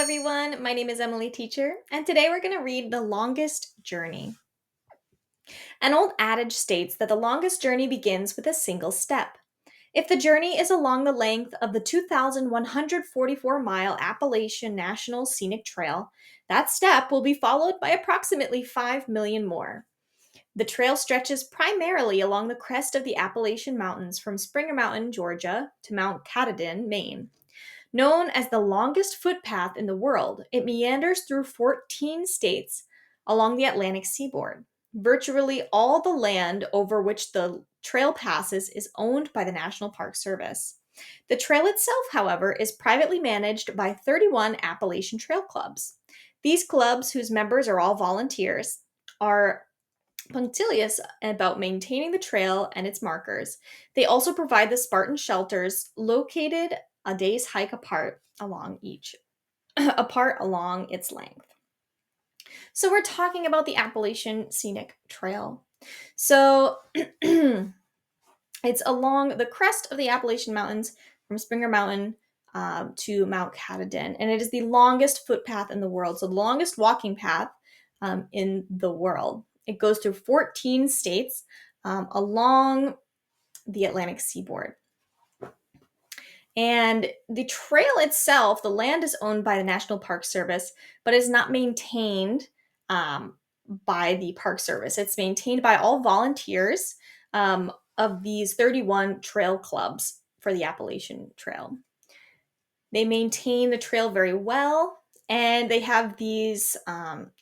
everyone. My name is Emily Teacher, and today we're going to read The Longest Journey. An old adage states that the longest journey begins with a single step. If the journey is along the length of the 2,144-mile Appalachian National Scenic Trail, that step will be followed by approximately 5 million more. The trail stretches primarily along the crest of the Appalachian Mountains from Springer Mountain, Georgia, to Mount Katahdin, Maine. Known as the longest footpath in the world, it meanders through 14 states along the Atlantic seaboard. Virtually all the land over which the trail passes is owned by the National Park Service. The trail itself, however, is privately managed by 31 Appalachian Trail Clubs. These clubs, whose members are all volunteers, are punctilious about maintaining the trail and its markers. They also provide the Spartan shelters located a day's hike apart along its length. So we're talking about the Appalachian Scenic Trail. So it's along the crest of the Appalachian Mountains from Springer Mountain to Mount Katahdin, and it is the longest footpath in the world, so the longest walking path in the world. It goes through 14 states along the Atlantic seaboard. And the trail itself, the land is owned by the National Park Service, but is not maintained by the Park Service. It's maintained by all volunteers of these 31 trail clubs for the Appalachian Trail. They maintain the trail very well, and they have these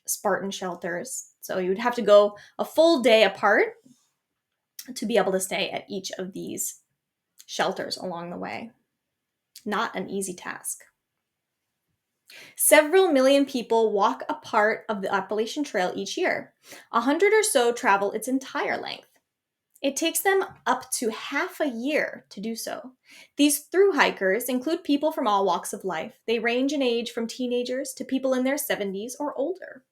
Spartan shelters. So you would have to go a full day apart to be able to stay at each of these shelters along the way. Not an easy task. Several million people walk a part of the Appalachian Trail each year. 100 or so travel its entire length. It takes them up to half a year to do so. These thru hikers include people from all walks of life. They range in age from teenagers to people in their 70s or older.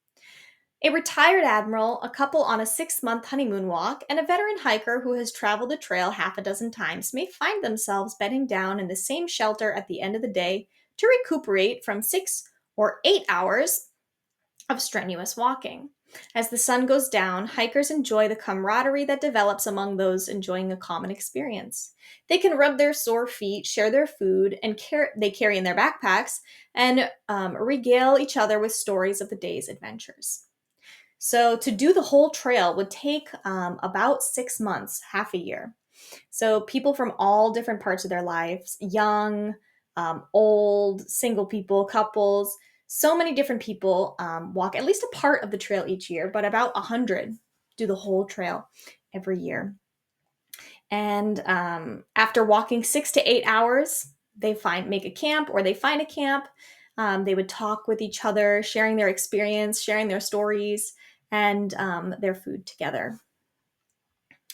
A retired admiral, a couple on a 6-month honeymoon walk, and a veteran hiker who has traveled the trail half a dozen times may find themselves bedding down in the same shelter at the end of the day to recuperate from 6 or 8 hours of strenuous walking. As the sun goes down, hikers enjoy the camaraderie that develops among those enjoying a common experience. They can rub their sore feet, share their food, and they carry in their backpacks, and regale each other with stories of the day's adventures. So to do the whole trail would take about 6 months, half a year. So people from all different parts of their lives, young, old, single people, couples, so many different people walk at least a part of the trail each year, but about 100 do the whole trail every year. And after walking 6 to 8 hours, they make a camp, or they find a camp. They would talk with each other, sharing their experience, sharing their stories, and their food together.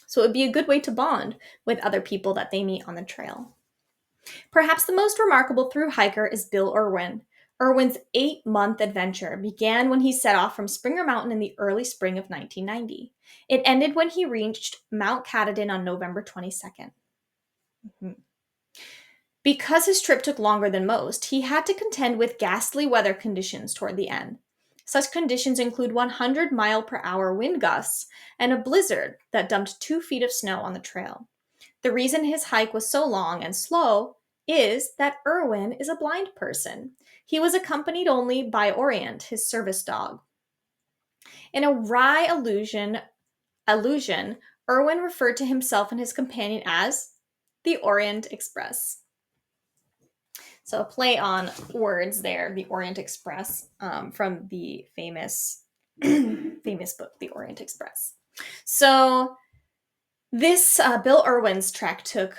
So it would be a good way to bond with other people that they meet on the trail. Perhaps the most remarkable thru hiker is Bill Irwin. Irwin's 8-month adventure began when he set off from Springer Mountain in the early spring of 1990. It ended when he reached Mount Katahdin on November 22nd. Because his trip took longer than most, he had to contend with ghastly weather conditions toward the end. Such conditions include 100-mile-per-hour wind gusts and a blizzard that dumped 2 feet of snow on the trail. The reason his hike was so long and slow is that Irwin is a blind person. He was accompanied only by Orient, his service dog. In a wry allusion, Irwin referred to himself and his companion as the Orient Express. So a play on words there, the Orient Express, from the famous book, The Orient Express. So this Bill Irwin's trek took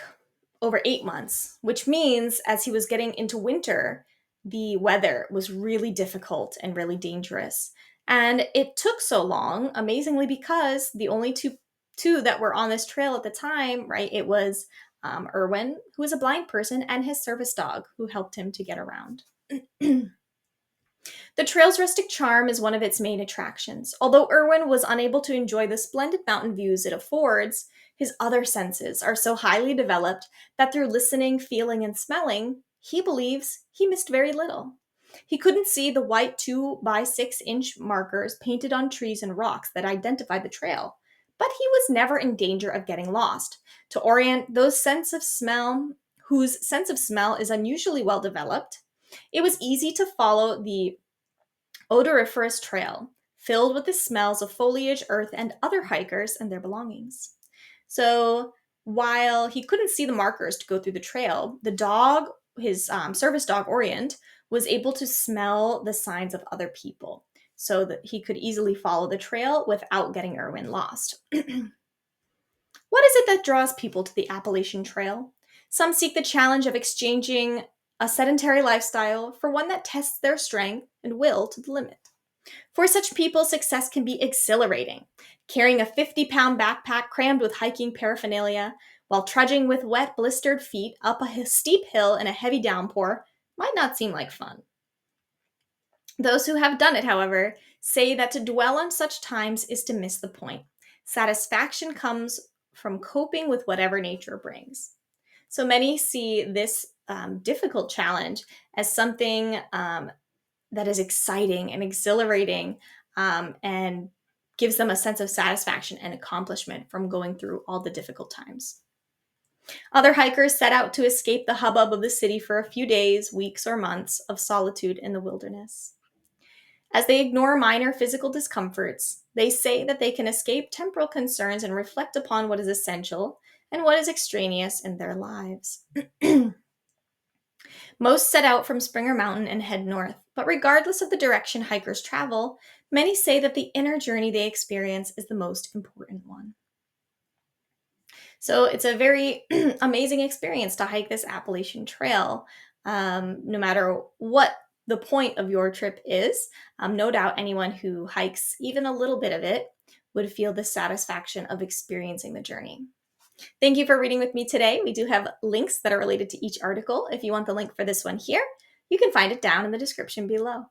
over 8 months, which means as he was getting into winter, the weather was really difficult and really dangerous. And it took so long, amazingly, because the only two that were on this trail at the time, right, it was Irwin, who was a blind person, and his service dog, who helped him to get around. The trail's rustic charm is one of its main attractions. Although Irwin was unable to enjoy the splendid mountain views it affords, his other senses are so highly developed that through listening, feeling, and smelling, he believes he missed very little. He couldn't see the white 2 by 6 inch markers painted on trees and rocks that identified the trail, but he was never in danger of getting lost. To orient whose sense of smell is unusually well developed, it was easy to follow the odoriferous trail, filled with the smells of foliage, earth, and other hikers and their belongings. So while he couldn't see the markers to go through the trail, the dog, his service dog Orient, was able to smell the signs of other people so that he could easily follow the trail without getting Irwin lost. What is it that draws people to the Appalachian Trail? Some seek the challenge of exchanging a sedentary lifestyle for one that tests their strength and will to the limit. For such people, success can be exhilarating. Carrying a 50-pound backpack crammed with hiking paraphernalia while trudging with wet, blistered feet up a steep hill in a heavy downpour might not seem like fun. Those who have done it, however, say that to dwell on such times is to miss the point. Satisfaction comes from coping with whatever nature brings. So many see this difficult challenge as something that is exciting and exhilarating and gives them a sense of satisfaction and accomplishment from going through all the difficult times. Other hikers set out to escape the hubbub of the city for a few days, weeks, or months of solitude in the wilderness. As they ignore minor physical discomforts, they say that they can escape temporal concerns and reflect upon what is essential and what is extraneous in their lives. Most set out from Springer Mountain and head north, but regardless of the direction hikers travel, many say that the inner journey they experience is the most important one. So it's a very amazing experience to hike this Appalachian Trail, no matter what the point of your trip is. No doubt anyone who hikes even a little bit of it would feel the satisfaction of experiencing the journey. Thank you for reading with me today. We do have links that are related to each article. If you want the link for this one here, you can find it down in the description below.